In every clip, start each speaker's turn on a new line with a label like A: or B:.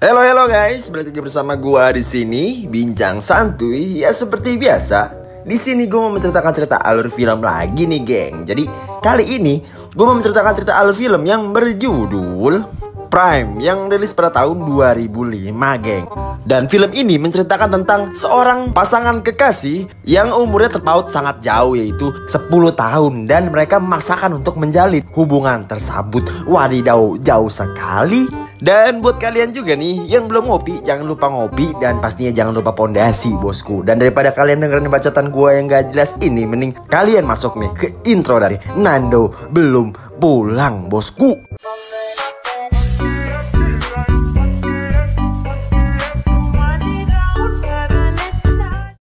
A: Halo guys, balik lagi bersama gua di sini bincang santuy ya seperti biasa. Di sini gua mau menceritakan cerita alur film lagi nih, geng. Jadi kali ini gua mau menceritakan cerita alur film yang berjudul Prime yang rilis pada tahun 2005, geng. Dan film ini menceritakan tentang seorang pasangan kekasih yang umurnya terpaut sangat jauh, yaitu 10 tahun. Dan mereka memaksakan untuk menjalin hubungan tersebut. Wadidaw, jauh sekali. Dan buat kalian juga nih yang belum ngopi, jangan lupa ngopi. Dan pastinya jangan lupa pondasi, bosku. Dan daripada kalian dengerin bacotan gua yang gak jelas ini, mending kalian masuk nih ke intro dari Nando Belum Pulang, bosku.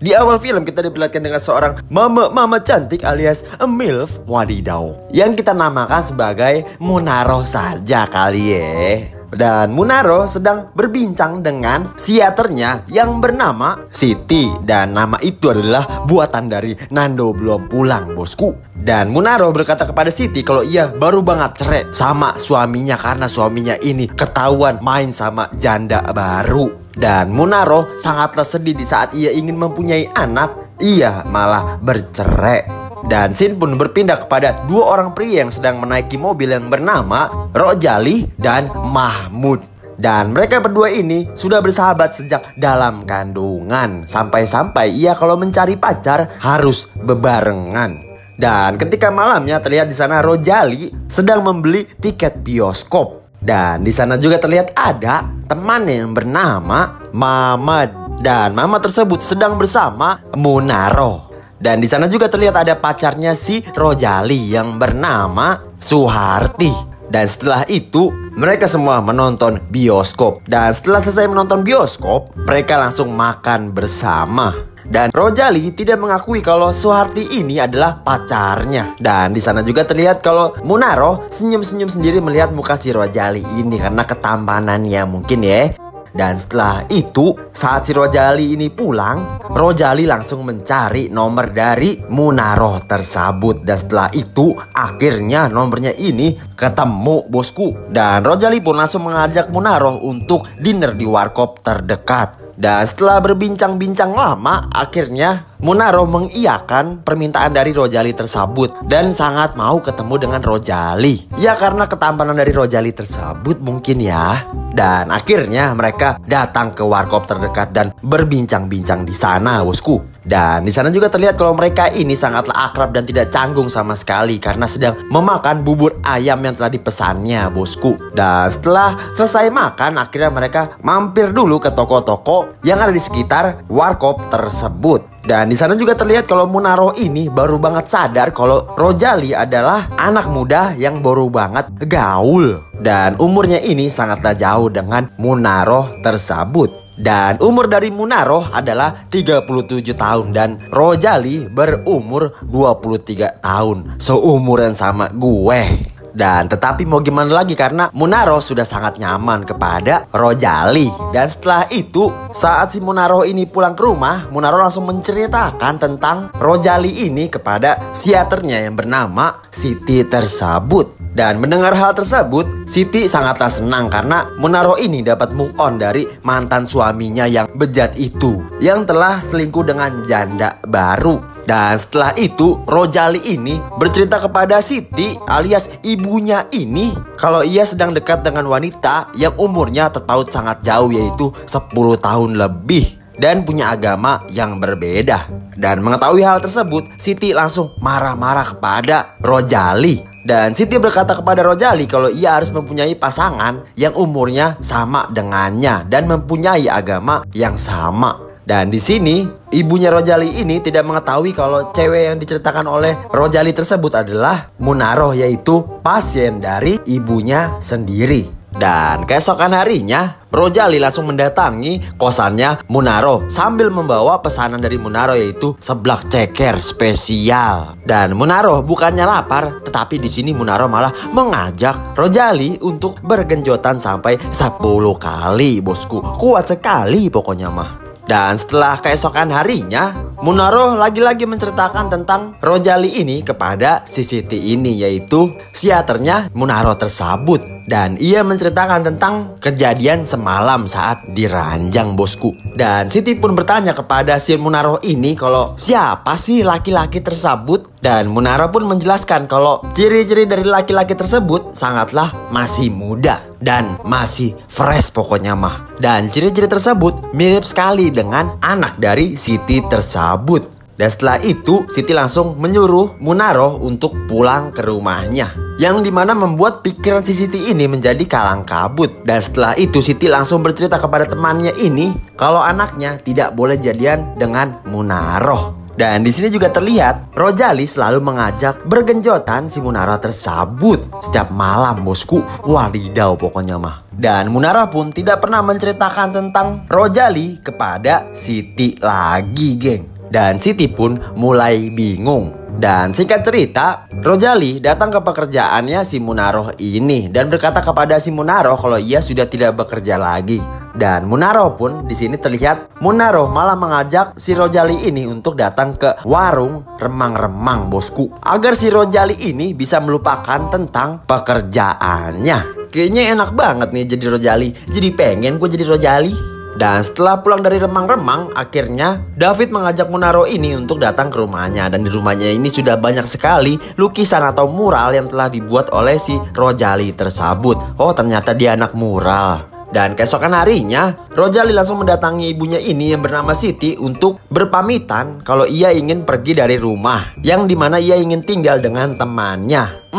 A: Di awal film kita diperlihatkan dengan seorang mama cantik alias MILF, wadidaw, yang kita namakan sebagai Munaro saja kali ya. Dan Munaro sedang berbincang dengan siaternya yang bernama Siti. Dan nama itu adalah buatan dari Nando Belum Pulang, bosku. Dan Munaro berkata kepada Siti kalau ia baru banget cerai sama suaminya karena suaminya ini ketahuan main sama janda baru. Dan Munaro sangatlah sedih di saat ia ingin mempunyai anak, ia malah bercerai. Dan scene pun berpindah kepada dua orang pria yang sedang menaiki mobil yang bernama Rojali dan Mahmud. Dan mereka berdua ini sudah bersahabat sejak dalam kandungan. Sampai-sampai ia kalau mencari pacar harus bebarengan. Dan ketika malamnya terlihat di sana Rojali sedang membeli tiket bioskop. Dan di sana juga terlihat ada temannya yang bernama Mamad. Dan Mama tersebut sedang bersama Munaro. Dan di sana juga terlihat ada pacarnya si Rojali yang bernama Suharti. Dan setelah itu mereka semua menonton bioskop. Dan setelah selesai menonton bioskop, mereka langsung makan bersama. Dan Rojali tidak mengakui kalau Suharti ini adalah pacarnya. Dan di sana juga terlihat kalau Munaro senyum-senyum sendiri melihat muka si Rojali ini karena ketampanannya mungkin ya. Dan setelah itu saat si Rojali ini pulang, Rojali langsung mencari nomor dari Munaro tersebut. Dan setelah itu akhirnya nomornya ini ketemu, bosku. Dan Rojali pun langsung mengajak Munaro untuk dinner di warkop terdekat. Dan setelah berbincang-bincang lama, akhirnya Munaro mengiyakan permintaan dari Rojali tersebut dan sangat mau ketemu dengan Rojali. Ya karena ketampanan dari Rojali tersebut mungkin ya. Dan akhirnya mereka datang ke warkop terdekat dan berbincang-bincang di sana, bosku. Dan di sana juga terlihat kalau mereka ini sangatlah akrab dan tidak canggung sama sekali karena sedang memakan bubur ayam yang telah dipesannya, bosku. Dan setelah selesai makan, akhirnya mereka mampir dulu ke toko-toko yang ada di sekitar warkop tersebut. Dan di sana juga terlihat kalau Munaro ini baru banget sadar kalau Rojali adalah anak muda yang baru banget gaul. Dan umurnya ini sangatlah jauh dengan Munaro tersebut. Dan umur dari Munaro adalah 37 tahun dan Rojali berumur 23 tahun. Seumuran sama gue. Dan tetapi mau gimana lagi karena Munaro sudah sangat nyaman kepada Rojali. Dan setelah itu saat si Munaro ini pulang ke rumah, Munaro langsung menceritakan tentang Rojali ini kepada siaternya yang bernama Siti tersebut. Dan mendengar hal tersebut, Siti sangatlah senang karena Munaro ini dapat move on dari mantan suaminya yang bejat itu, yang telah selingkuh dengan janda baru. Dan setelah itu Rojali ini bercerita kepada Siti alias ibunya ini kalau ia sedang dekat dengan wanita yang umurnya terpaut sangat jauh, yaitu 10 tahun lebih dan punya agama yang berbeda. Dan mengetahui hal tersebut, Siti langsung marah-marah kepada Rojali. Dan Siti berkata kepada Rojali kalau ia harus mempunyai pasangan yang umurnya sama dengannya dan mempunyai agama yang sama. Dan di sini ibunya Rojali ini tidak mengetahui kalau cewek yang diceritakan oleh Rojali tersebut adalah Munaro, yaitu pasien dari ibunya sendiri. Dan keesokan harinya Rojali langsung mendatangi kosannya Munaro sambil membawa pesanan dari Munaro, yaitu seblak ceker spesial. Dan Munaro bukannya lapar, tetapi di sini Munaro malah mengajak Rojali untuk bergenjotan sampai 10 kali, bosku. Kuat sekali pokoknya mah. Dan setelah keesokan harinya, Munaro lagi-lagi menceritakan tentang Rojali ini kepada si Siti ini, yaitu siaternya Munaro tersebut. Dan ia menceritakan tentang kejadian semalam saat diranjang, bosku. Dan Siti pun bertanya kepada si Munaro ini kalau siapa sih laki-laki tersebut. Dan Munaro pun menjelaskan kalau ciri-ciri dari laki-laki tersebut sangatlah masih muda dan masih fresh pokoknya mah. Dan ciri-ciri tersebut mirip sekali dengan anak dari Siti tersebut. Dan setelah itu Siti langsung menyuruh Munaro untuk pulang ke rumahnya, yang dimana membuat pikiran si Siti ini menjadi kalang kabut. Dan setelah itu Siti langsung bercerita kepada temannya ini kalau anaknya tidak boleh jadian dengan Munaro. Dan di sini juga terlihat Rojali selalu mengajak bergenjotan si Munaro tersebut setiap malam, bosku. Wadidaw pokoknya mah. Dan Munaro pun tidak pernah menceritakan tentang Rojali kepada Siti lagi, geng. Dan Siti pun mulai bingung. Dan singkat cerita, Rojali datang ke pekerjaannya si Munaro ini dan berkata kepada si Munaro kalau ia sudah tidak bekerja lagi. Dan Munaro pun di sini terlihat Munaro malah mengajak si Rojali ini untuk datang ke warung remang-remang, bosku, agar si Rojali ini bisa melupakan tentang pekerjaannya. Kayaknya enak banget nih jadi Rojali. Jadi pengen gue jadi Rojali. Dan setelah pulang dari remang-remang, akhirnya David mengajak Munaro ini untuk datang ke rumahnya. Dan di rumahnya ini sudah banyak sekali lukisan atau mural yang telah dibuat oleh si Rojali tersebut. Oh, ternyata dia anak mural. Dan keesokan harinya, Rojali langsung mendatangi ibunya ini yang bernama Siti untuk berpamitan kalau ia ingin pergi dari rumah, yang dimana ia ingin tinggal dengan temannya.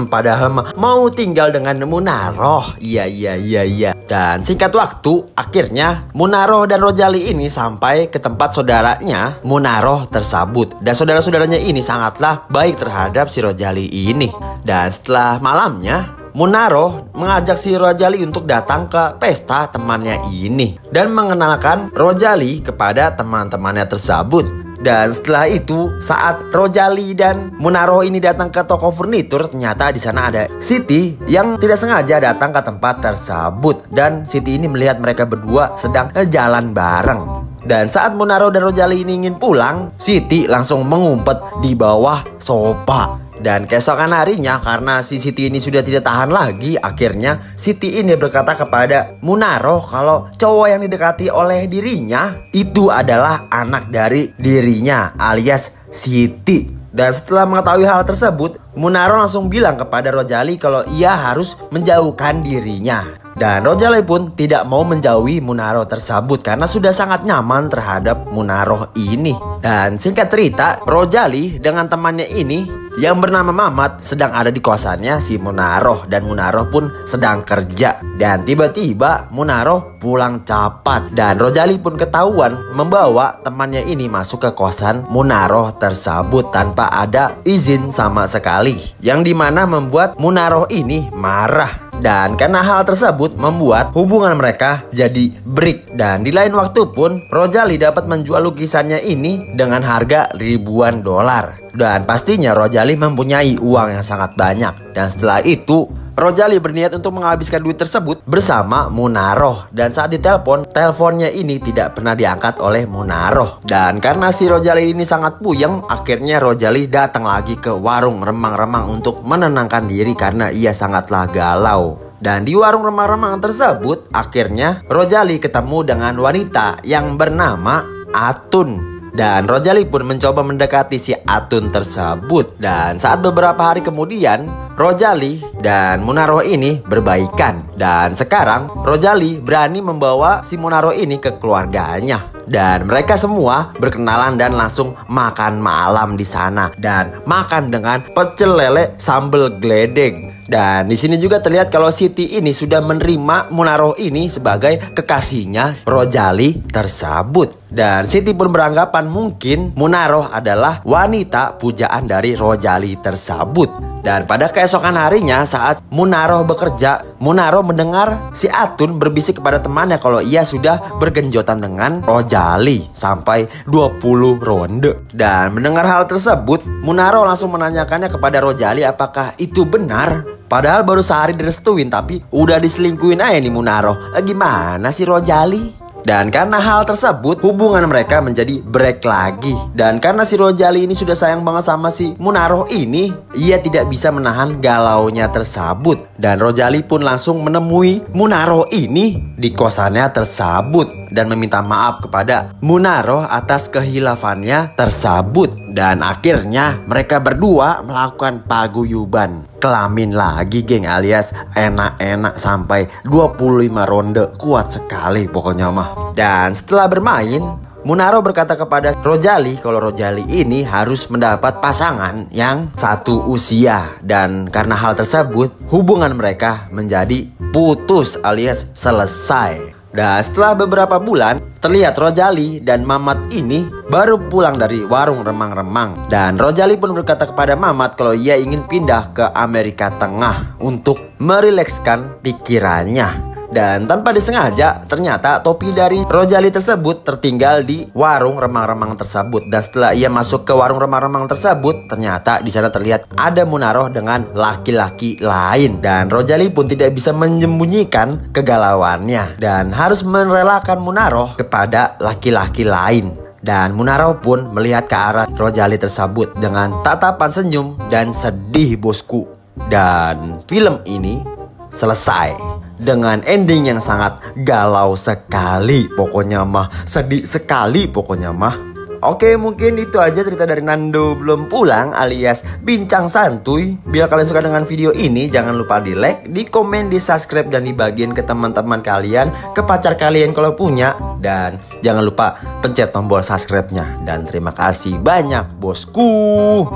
A: Padahal mau tinggal dengan Munaro. Iya. Dan singkat waktu, akhirnya Munaro dan Rojali ini sampai ke tempat saudaranya Munaro tersebut. Dan saudara-saudaranya ini sangatlah baik terhadap si Rojali ini. Dan setelah malamnya, Munaro mengajak si Rojali untuk datang ke pesta temannya ini dan mengenalkan Rojali kepada teman-temannya tersebut. Dan setelah itu, saat Rojali dan Munaro ini datang ke toko furnitur, ternyata di sana ada Siti yang tidak sengaja datang ke tempat tersebut. Dan Siti ini melihat mereka berdua sedang jalan bareng. Dan saat Munaro dan Rojali ini ingin pulang, Siti langsung mengumpet di bawah sofa. Dan keesokan harinya, karena si Siti ini sudah tidak tahan lagi, akhirnya Siti ini berkata kepada Munaro kalau cowok yang didekati oleh dirinya itu adalah anak dari dirinya alias Siti. Dan setelah mengetahui hal tersebut, Munaro langsung bilang kepada Rojali kalau ia harus menjauhkan dirinya. Dan Rojali pun tidak mau menjauhi Munaro tersebut karena sudah sangat nyaman terhadap Munaro ini. Dan singkat cerita, Rojali dengan temannya ini yang bernama Mamat sedang ada di kosannya si Munaro. Dan Munaro pun sedang kerja. Dan tiba-tiba Munaro pulang cepat. Dan Rojali pun ketahuan membawa temannya ini masuk ke kosan Munaro tersebut tanpa ada izin sama sekali, yang dimana membuat Munaro ini marah. Dan karena hal tersebut membuat hubungan mereka jadi break. Dan di lain waktu pun Rojali dapat menjual lukisannya ini dengan harga ribuan dolar. Dan pastinya Rojali mempunyai uang yang sangat banyak. Dan setelah itu Rojali berniat untuk menghabiskan duit tersebut bersama Munaro. Dan saat ditelepon, teleponnya ini tidak pernah diangkat oleh Munaro. Dan karena si Rojali ini sangat puyeng, akhirnya Rojali datang lagi ke warung remang-remang untuk menenangkan diri karena ia sangatlah galau. Dan di warung remang-remang tersebut, akhirnya Rojali ketemu dengan wanita yang bernama Atun. Dan Rojali pun mencoba mendekati si Atun tersebut. Dan saat beberapa hari kemudian, Rojali dan Munaro ini berbaikan. Dan sekarang Rojali berani membawa si Munaro ini ke keluarganya. Dan mereka semua berkenalan dan langsung makan malam di sana. Dan makan dengan pecel lele sambal geledek. Dan di sini juga terlihat kalau Siti ini sudah menerima Munaro ini sebagai kekasihnya Rojali tersebut. Dan Siti pun beranggapan mungkin Munaro adalah wanita pujaan dari Rojali tersebut. Dan pada keesokan harinya saat Munaro bekerja, Munaro mendengar si Atun berbisik kepada temannya kalau ia sudah bergenjotan dengan Rojali sampai 20 ronde. Dan mendengar hal tersebut, Munaro langsung menanyakannya kepada Rojali apakah itu benar. Padahal baru sehari direstuin tapi udah diselingkuin aja nih Munaro. Gimana sih Rojali? Dan karena hal tersebut, hubungan mereka menjadi break lagi. Dan karena si Rojali ini sudah sayang banget sama si Munaro ini, ia tidak bisa menahan galaunya tersebut. Dan Rojali pun langsung menemui Munaro ini di kosannya tersebut dan meminta maaf kepada Munaro atas kehilafannya tersebut. Dan akhirnya mereka berdua melakukan paguyuban kelamin lagi, geng, alias enak-enak sampai 25 ronde. Kuat sekali pokoknya mah. Dan setelah bermain, Munaro berkata kepada Rojali kalau Rojali ini harus mendapat pasangan yang satu usia. Dan karena hal tersebut, hubungan mereka menjadi putus alias selesai. Dan setelah beberapa bulan, terlihat Rojali dan Mamat ini baru pulang dari warung remang-remang. Dan Rojali pun berkata kepada Mamat kalau ia ingin pindah ke Amerika Tengah untuk merilekskan pikirannya. Dan tanpa disengaja, ternyata topi dari Rojali tersebut tertinggal di warung remang-remang tersebut. Dan setelah ia masuk ke warung remang-remang tersebut, ternyata di sana terlihat ada Munaro dengan laki-laki lain. Dan Rojali pun tidak bisa menyembunyikan kegalauannya dan harus merelakan Munaro kepada laki-laki lain. Dan Munaro pun melihat ke arah Rojali tersebut dengan tatapan senyum dan sedih, bosku. Dan film ini selesai dengan ending yang sangat galau sekali. Pokoknya mah sedih sekali pokoknya mah. Oke, mungkin itu aja cerita dari Nando belum pulang alias bincang santuy. Bila kalian suka dengan video ini, jangan lupa di like, di komen, di subscribe, dan dibagiin ke teman-teman kalian, ke pacar kalian kalau punya. Dan jangan lupa pencet tombol subscribe-nya. Dan terima kasih banyak, bosku.